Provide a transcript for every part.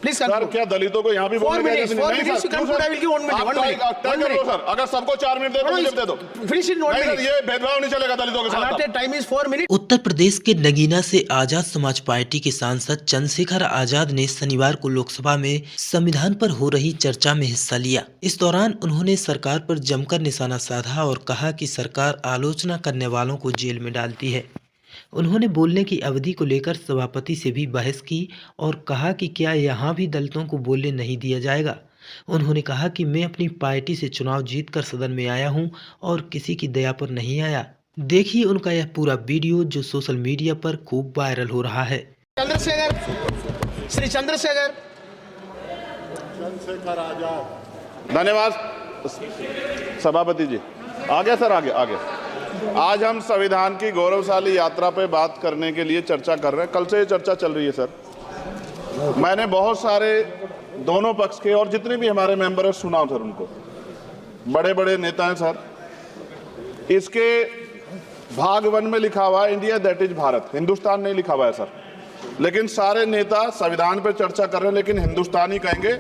Please sir, क्या दलितों को यहाँ भी बोलने की इजाजत नहीं? नहीं सर, अगर सबको 4 मिनट दे तो मुझे दे दो। Finish in 1 minute. ये भेदभाव नहीं चलेगा दलितों के साथ। Time is 4 minute. Uttar Pradesh के नगीना से आजाद समाज पार्टी के सांसद चंद्रशेखर आजाद ने शनिवार को लोकसभा में संविधान पर हो रही चर्चा में हिस्सा लिया। इस दौरान उन्होंने सरकार पर जमकर निशाना साधा और कहा कि सरकार आलोचना करने वालों को जेल में डालती है। उन्होंने बोलने की अवधि को लेकर सभापति से भी बहस की और कहा कि क्या यहाँ भी दलितों को बोलने नहीं दिया जाएगा। उन्होंने कहा कि मैं अपनी पार्टी से चुनाव जीतकर सदन में आया हूँ और किसी की दया पर नहीं आया। देखिए उनका यह पूरा वीडियो जो सोशल मीडिया पर खूब वायरल हो रहा है। चंद्रशेखर, श्री चंद्रशेखर आजाद। धन्यवाद सभापति जी। आगे सर, आगे। आज हम संविधान की गौरवशाली यात्रा पे बात करने के लिए चर्चा कर रहे हैं। कल से ये चर्चा चल रही है सर। मैंने बहुत सारे दोनों पक्ष के और जितने भी हमारे मेंबर हैं सुना सर, उनको बड़े बड़े नेता हैं सर। इसके भाग 1 में लिखा हुआ है India that is Bharat, Hindustan नहीं लिखा हुआ है सर। लेकिन सारे नेता संविधान पर चर्चा कर रहे हैं लेकिन हिंदुस्तान ही कहेंगे,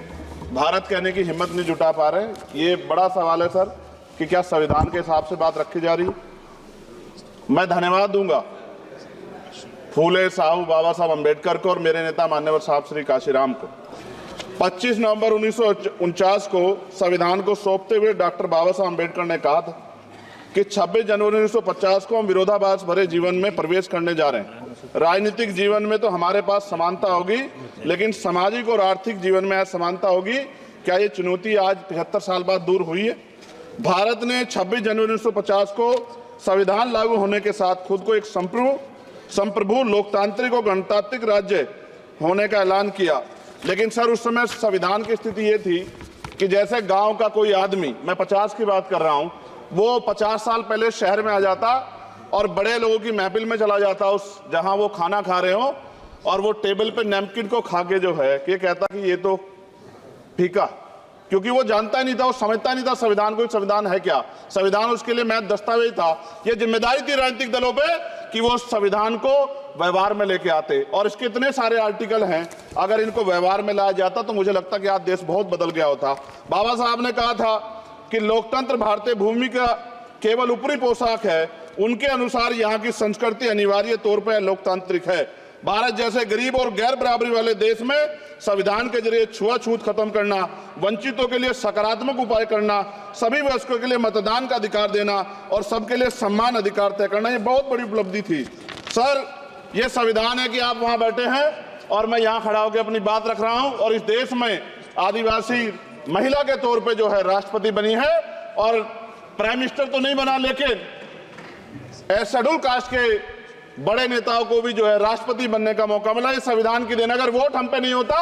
भारत कहने की हिम्मत नहीं जुटा पा रहे। ये बड़ा सवाल है सर कि क्या संविधान के हिसाब से बात रखी जा रही है। मैं धन्यवाद दूंगा फूले साहू बाबा साहब अम्बेडकर को और मेरे नेता मान्यवर साहब श्री काशीराम को। 25 नवंबर 1949 को संविधान को सौंपते हुए डॉक्टर बाबा साहब अम्बेडकर ने कहा था कि 26 जनवरी 1950 को हम विरोधाभास भरे जीवन में प्रवेश करने जा रहे हैं। राजनीतिक जीवन में तो हमारे पास समानता होगी लेकिन सामाजिक और आर्थिक जीवन में असमानता होगी। क्या ये चुनौती आज 75 साल बाद दूर हुई है? भारत ने 26 जनवरी 1950 को संविधान लागू होने के साथ खुद को एक संप्रभु लोकतांत्रिक और गणतांत्रिक राज्य होने का ऐलान किया। लेकिन सर उस समय संविधान की स्थिति ये थी कि जैसे गांव का कोई आदमी, मैं 50 की बात कर रहा हूं, वो 50 साल पहले शहर में आ जाता और बड़े लोगों की महफिल में चला जाता, उस जहां वो खाना खा रहे हो, और वो टेबल पे नैपकिन को खा के जो है ये कहता कि ये तो फीका, क्योंकि वो जानता ही नहीं था, वो समझता नहीं था संविधान को, संविधान है क्या। संविधान उसके लिए महज दस्तावेज था। ये जिम्मेदारी थी राजनीतिक दलों पे कि वो संविधान को व्यवहार में लेके आते। और इसके इतने सारे आर्टिकल हैं, अगर इनको व्यवहार में लाया जाता तो मुझे लगता कि आज देश बहुत बदल गया होता। बाबा साहब ने कहा था कि लोकतंत्र भारतीय भूमि का केवल ऊपरी पोशाक है, उनके अनुसार यहाँ की संस्कृति अनिवार्य तौर पर लोकतांत्रिक है। भारत जैसे गरीब और गैर बराबरी वाले देश में संविधान के जरिए छुआछूत खत्म करना, वंचितों के लिए सकारात्मक उपाय करना, सभी वयस्कों के लिए मतदान का अधिकार देना और सबके लिए सम्मान अधिकार तय करना, ये बहुत बड़ी उपलब्धि थी सर। ये संविधान है कि आप वहां बैठे हैं और मैं यहाँ खड़ा होकर अपनी बात रख रहा हूं और इस देश में आदिवासी महिला के तौर पे जो है राष्ट्रपति बनी है और प्राइम मिनिस्टर तो नहीं बना, लेकिन शेड्यूल कास्ट के बड़े नेताओं को भी जो है राष्ट्रपति बनने का मौका मिला। ये संविधान की देन। अगर वोट हम पे नहीं होता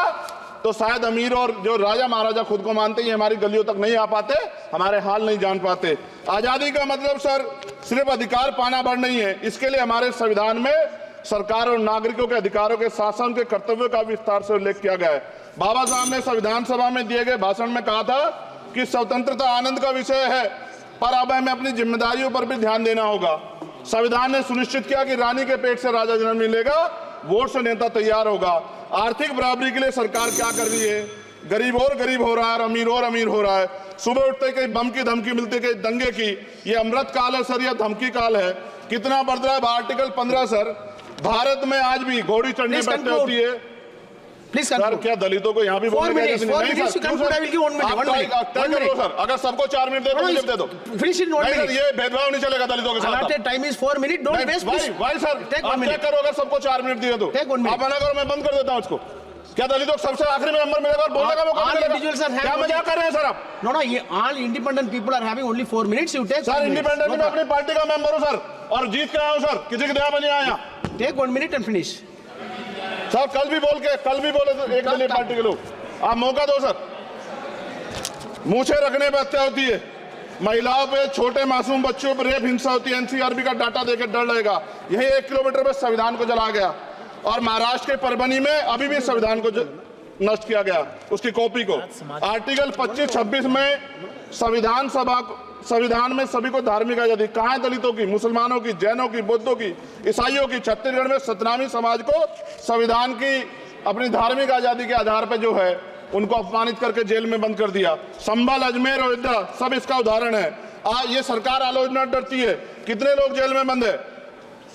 तो शायद अमीर और जो राजा महाराजा खुद को मानते हैं हमारी गलियों तक नहीं आ पाते, हमारे हाल नहीं जान पाते। आजादी का मतलब सर सिर्फ अधिकार पाना भर नहीं है, इसके लिए हमारे संविधान में सरकार और नागरिकों के अधिकारों के शासन के कर्तव्यों का विस्तार से उल्लेख किया गया है। बाबा साहब ने संविधान सभा में दिए गए भाषण में कहा था कि स्वतंत्रता आनंद का विषय है, पर अब हमें अपनी जिम्मेदारियों पर भी ध्यान देना होगा। संविधान ने सुनिश्चित किया कि रानी के पेट से राजा जन्म नहीं लेगा, वोट से नेता तैयार होगा। आर्थिक बराबरी के लिए सरकार क्या कर रही है? गरीब और गरीब हो रहा है और अमीर हो रहा है। सुबह उठते कहीं बम की धमकी मिलती, कहीं दंगे की। ये अमृत काल है सर, यह धमकी काल है। कितना बढ़ रहा है आर्टिकल 15 सर। भारत में आज भी घोड़ी चढ़नी बैठती होती है। प्लीज सर, क्या दलितों को यहाँ भी बोलने की इजाजत नहीं? सर, अगर सबको 4 मिनट दे तो मुझे दे दो। Finish in 1 minute. ये भेदभाव नहीं चलेगा दलितों के साथ। Time is 4 minute. Don't waste. भाई सर, आप चेक करो, अगर सबको 4 मिनट दिए तो आप मना करो, मैं बंद कर देता हूँ इसको। क्या दलितों को सबसे आखिरी में नंबर मिलेगा और बोलने का मौका मिलेगा? क्या मजाक कर रहे हैं सर आप? नो, ये all independent people are having only 4 minutes. You take. Sir, independent में अपनी पार्टी का मेंबर हूँ सर और जीत के आया हूँ सर, किसी की दया में नहीं आया। Take 1 minute and finish. Sir, कल भी बोले तो एक दलीय पार्टी के लोग, आप मौका दो सर। मूछे रखने पर हत्या होती है, महिलाओं पे, छोटे मासूम बच्चों पर रेप हिंसा होती है। एनसीआरबी का डाटा देकर डर लगेगा। यही 1 किलोमीटर पर संविधान को जला गया और महाराष्ट्र के परभनी में अभी भी संविधान को नष्ट किया गया, उसकी कॉपी को। आर्टिकल 25-26 में संविधान में सभी को धार्मिक आजादी। कहाँ है दलितों की, मुसलमानों की, जैनों की, बौद्धों की, ईसाइयों की? छत्तीसगढ़ में सतनामी समाज को संविधान की अपनी धार्मिक आजादी के आधार पर जो है उनको अपमानित करके जेल में बंद कर दिया। संभल, अजमेर, अयोध्या सब इसका उदाहरण है। ये सरकार आलोचना डरती है। कितने लोग जेल में बंद है?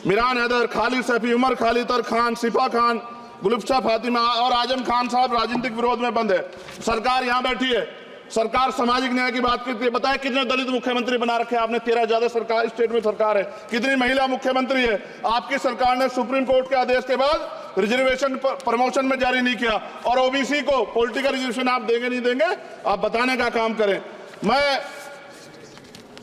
मिरान हैदर, खालिद सैफी, उमर खालिद खान, सिफा खान, गुलफ्शा फातिमा और आजम खान साहब राजनीतिक विरोध में बंद है। सरकार यहाँ बैठी है, सरकार सामाजिक न्याय की बात करती है। बताए कितने दलित मुख्यमंत्री बना रखे हैं आपने? 13 ज्यादा सरकार स्टेट में सरकार है। कितनी महिला मुख्यमंत्री है? आपकी सरकार ने सुप्रीम कोर्ट के आदेश के बाद रिजर्वेशन प्रमोशन में जारी नहीं किया। और ओबीसी को पॉलिटिकल रिजर्वेशन आप देंगे नहीं देंगे, आप बताने का काम करें। मैं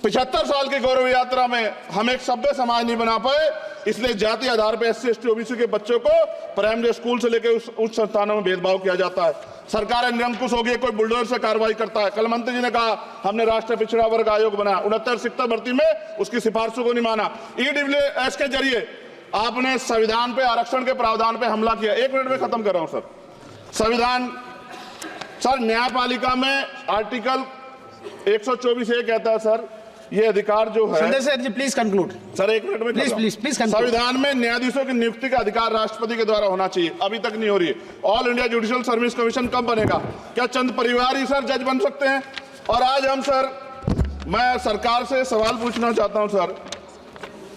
75 साल की गौरव यात्रा में हम एक सभ्य समाज नहीं बना पाए, इसलिए जाति आधार पर SC ST OBC के बच्चों को प्राइमरी स्कूल से लेकर उच्च संस्थानों में भेदभाव किया जाता है। सरकार निरंकुश हो गई, कोई बुलडोजर से कार्रवाई करता है। कल मंत्री जी ने कहा हमने राष्ट्रीय पिछड़ा वर्ग आयोग बनाया, 69 शिक्षक भर्ती में उसकी सिफारिशों को नहीं माना। EWS के जरिए आपने संविधान पे आरक्षण के प्रावधान पे हमला किया। 1 मिनट में खत्म कर रहा हूं सर। संविधान सर, न्यायपालिका में आर्टिकल 124 ये कहता है सर, ये अधिकार जो है। Sundar sir ji please conclude sir 1 minute में प्लीज संविधान में न्यायाधीशों की नियुक्ति का अधिकार राष्ट्रपति के द्वारा होना चाहिए, अभी तक नहीं हो रही है। All India judicial service commission कब बनेगा? क्या चंद परिवार ही सर जज बन सकते हैं? और आज हम सर, मैं सरकार से सवाल पूछना चाहता हूं सर,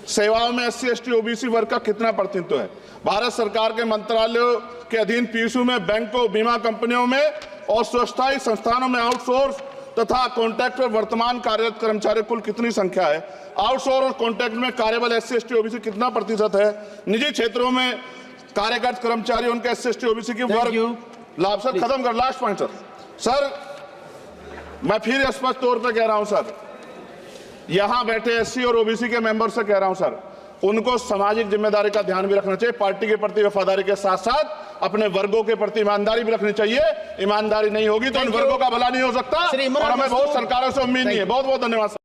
सेवाओं में SC ST OBC वर्ग का कितना प्रतिनिधित्व है? भारत सरकार के मंत्रालयों के अधीन PSU में, बैंकों, बीमा कंपनियों में और स्वस्थायी संस्थानों में आउटसोर्स तथा कॉन्ट्रैक्ट पर वर्तमान कार्यरत कर्मचारी कुल कितनी संख्या है? आउटसोर्स और कॉन्ट्रैक्ट में कार्यबल SC ST OBC कितना प्रतिशत है? निजी क्षेत्रों में कार्यरत कर्मचारी उनके SC ST OBC की वर्ग लाभ। सर खत्म कर, लास्ट पॉइंट सर, मैं फिर स्पष्ट तौर पर कह रहा हूं सर, यहां बैठे SC और OBC के मेंबर से कह रहा हूं सर, उनको सामाजिक जिम्मेदारी का ध्यान भी रखना चाहिए। पार्टी के प्रति वफादारी के साथ साथ अपने वर्गों के प्रति ईमानदारी भी रखनी चाहिए। ईमानदारी नहीं होगी तो इन वर्गों का भला नहीं हो सकता, और हमें बहुत सरकारों से उम्मीद नहीं है। बहुत बहुत धन्यवाद।